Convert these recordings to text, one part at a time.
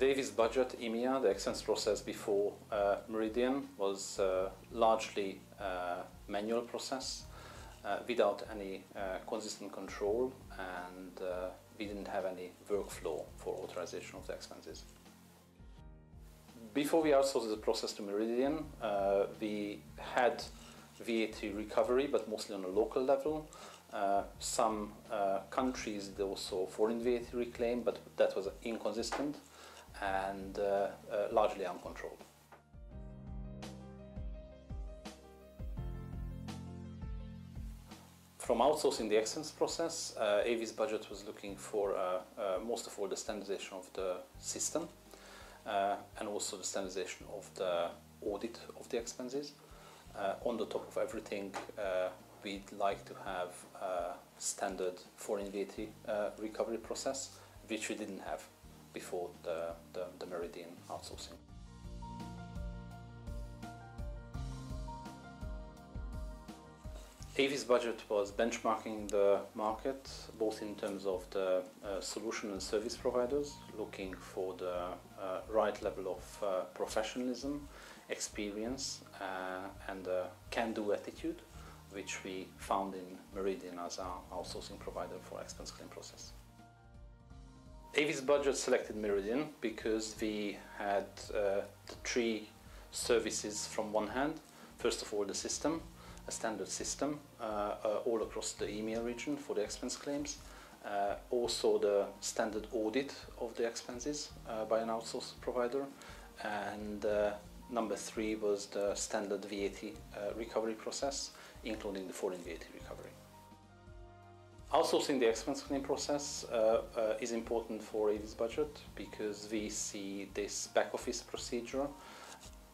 The Avis Budget EMEA, the expense process before Meridian, was largely manual process without any consistent control, and we didn't have any workflow for authorization of the expenses. Before we outsourced the process to Meridian, we had VAT recovery, but mostly on a local level. Some countries did also foreign VAT reclaim, but that was inconsistent and largely uncontrolled. From outsourcing the expense process, Avis Budget was looking for most of all the standardization of the system and also the standardization of the audit of the expenses. On the top of everything, we'd like to have a standard foreign VAT recovery process, which we didn't have before the Meridian outsourcing. Avis Budget was benchmarking the market, both in terms of the solution and service providers, looking for the right level of professionalism, experience, and a can-do attitude, which we found in Meridian as our outsourcing provider for expense claim process. Avis Budget selected Meridian because we had the three services from one hand. First of all, the system, a standard system all across the EMEA region for the expense claims. Also the standard audit of the expenses by an outsourced provider. And number three was the standard VAT recovery process, including the foreign VAT recovery. Outsourcing the expense claim process is important for Avis Budget because we see this back office procedure,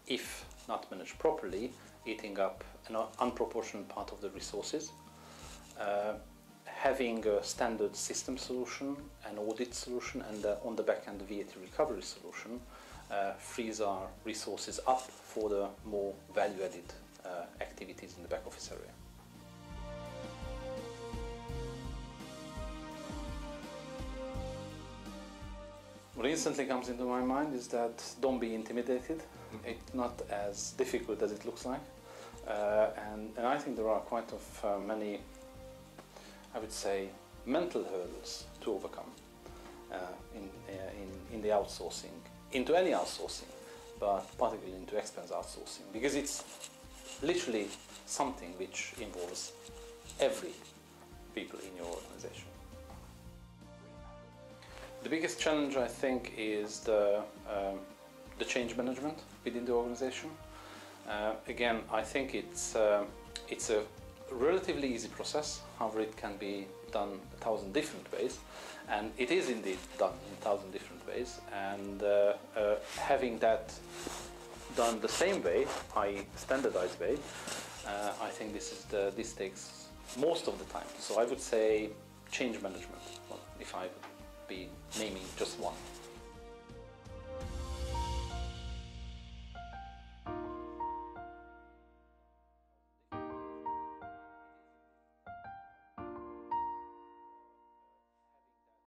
if not managed properly, eating up an unproportionate part of the resources. Having a standard system solution, an audit solution, and on the back end the VAT recovery solution frees our resources up for the more value-added activities in the back office area. What instantly comes into my mind is that don't be intimidated. It's not as difficult as it looks like. And I think there are quite many, I would say, mental hurdles to overcome in the outsourcing, into any outsourcing, but particularly into expense outsourcing, because it's literally something which involves every people in your organization. The biggest challenge, I think, is the change management within the organization. Again, I think it's a relatively easy process. However, it can be done 1,000 different ways, and it is indeed done in 1,000 different ways. And having that done the same way, i.e., standardized way, I think this takes most of the time. So I would say change management, if I would be naming just one.